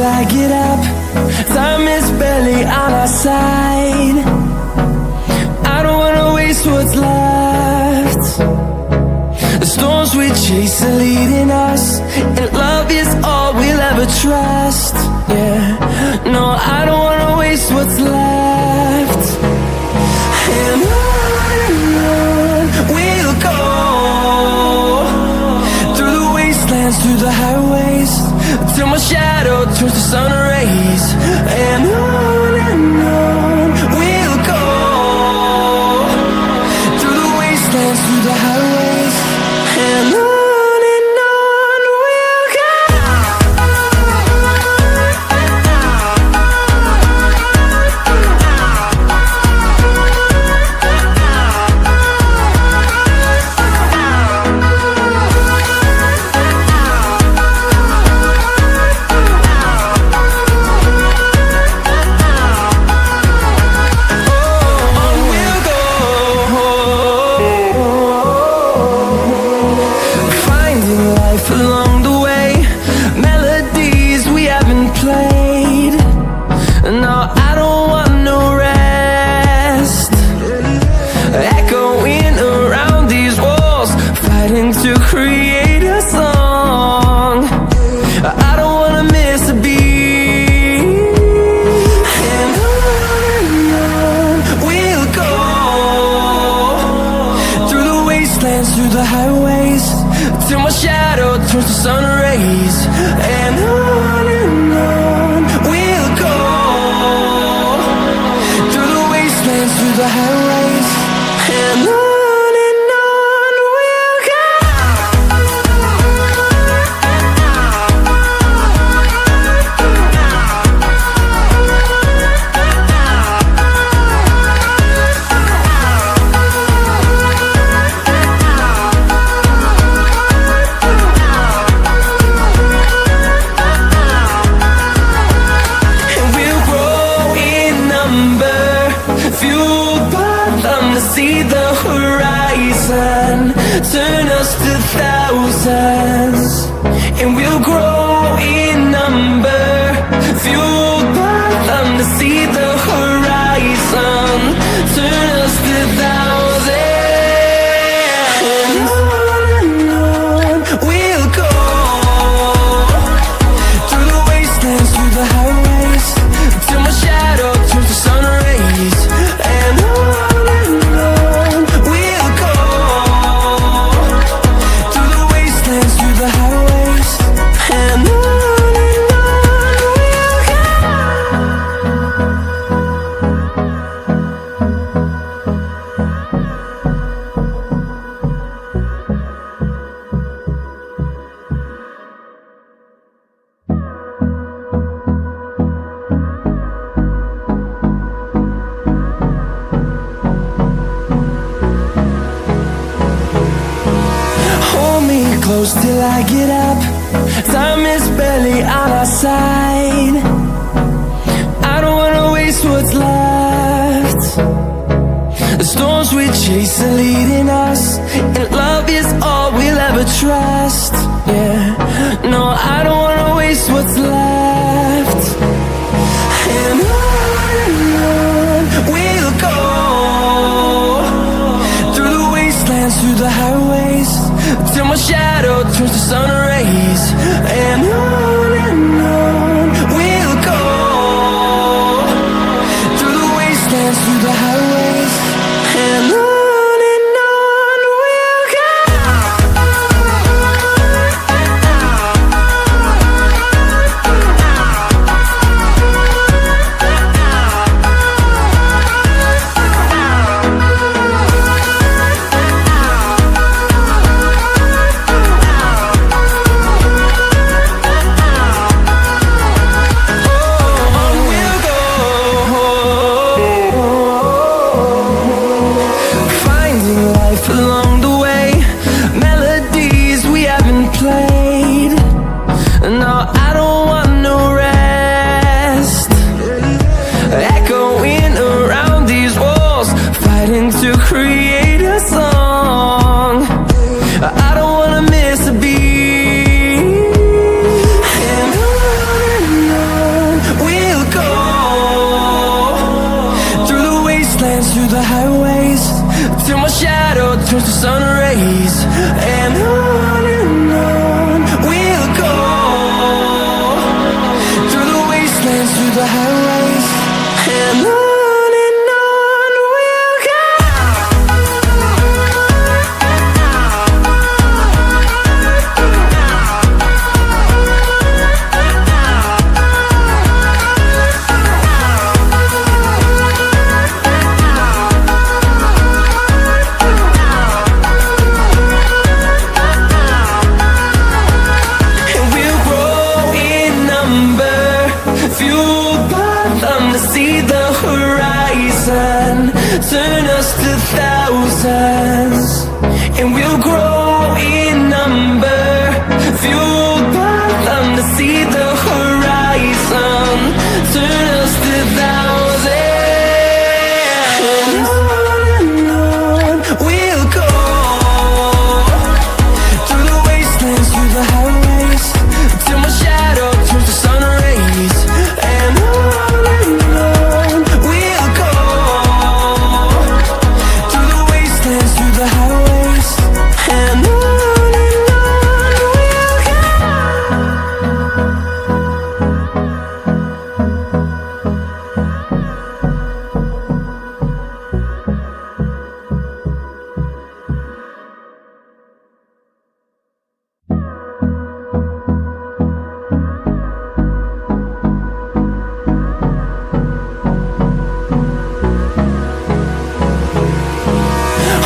till I get up. Time is barely on our side. I don't wanna waste what's left. The storms we chase are leading us, and love is all we'll ever trust. Yeah, no, I don't wanna waste what's left. And on we'll go, through the wastelands, through the highways, till my shadow turns to sun rays. And on we'll go, through the wastelands, through the highways, and on we'll go. Along the way, melodies we haven't played. No, I don't want no rest. Echoing around these walls, fighting to create a song. I don't wanna miss a beat. And on we'll go, through the wastelands, through the highways, till my shadow turns to sun rays. And on we'll go, through the wastelands, through the highways, and on we'll go. Fueled by them to see the horizon, turn us to thousands, and we'll grow in number. Fueled by them to see the horizon, turn us to thousands, and on we'll go, through the wastelands, through the highways, till my shadow turns to sun rays. And on we'll go, through the wastelands, through the highways, and on we'll go. Hold me close till I get up. Time is barely on our side. I don't wanna waste what's left. The storms we chase are leading us, and love is all we'll ever trust. Yeah, no, I don't wanna waste what's left. And on we'll go, through the wastelands, through the highways, till my shadow turns to sun rays. And on we'll go, through the wastelands, through the highways, and on we'll go. turns to sun rays, and on we'll go, through the wastelands, through the highways, and on we'll go. Turn us to thousands, and we'll grow in number, fueled by them to see the horizon. Turn us to thousands, and on we'll go, through the wastelands, through the highways, till my shadow turns to sun rays, and on we'll go, through the highways, and on we'll go.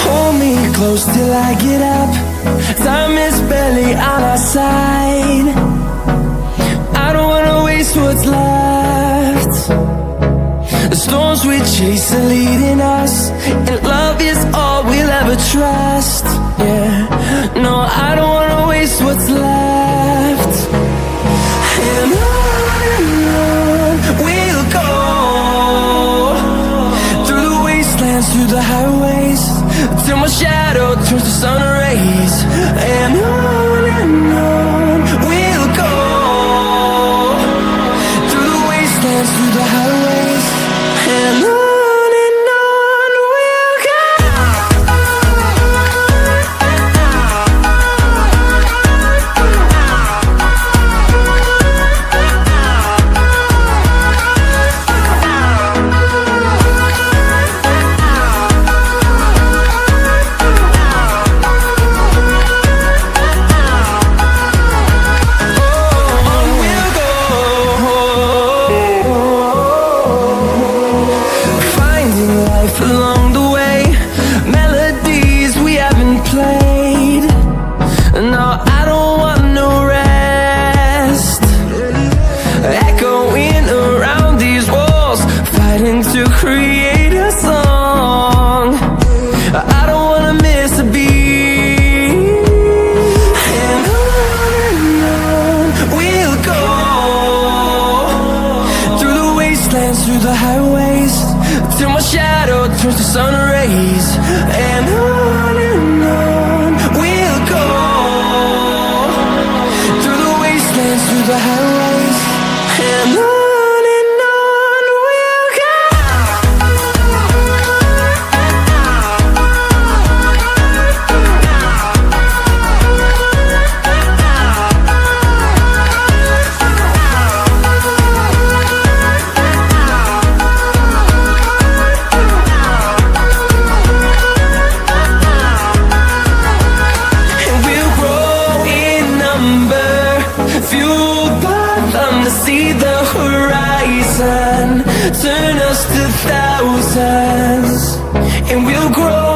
Hold me close till I get up. Time is barely on our side. I don't wanna waste what's left. The storms we chase are leading us, and love is all we'll ever trust. Yeah, no, I don't wanna waste what's left. And on we'll go, through the wastelands, through the highways, till my shadow turns to sun rays, and on we'll go, through the wastelands, through the highways, and on we'll go. Along the way, melodies we haven't played. No, I don't want no rest. Echoing around these walls, fighting to create a song. I don't wanna miss a beat. And on we'll go, through the wastelands, through the highways, till my shadow turns to sun rays, and on we'll go, through the wastelands, through the highways, and on we'll go. Fueled by them to see the horizon, turn us to thousands, and we'll grow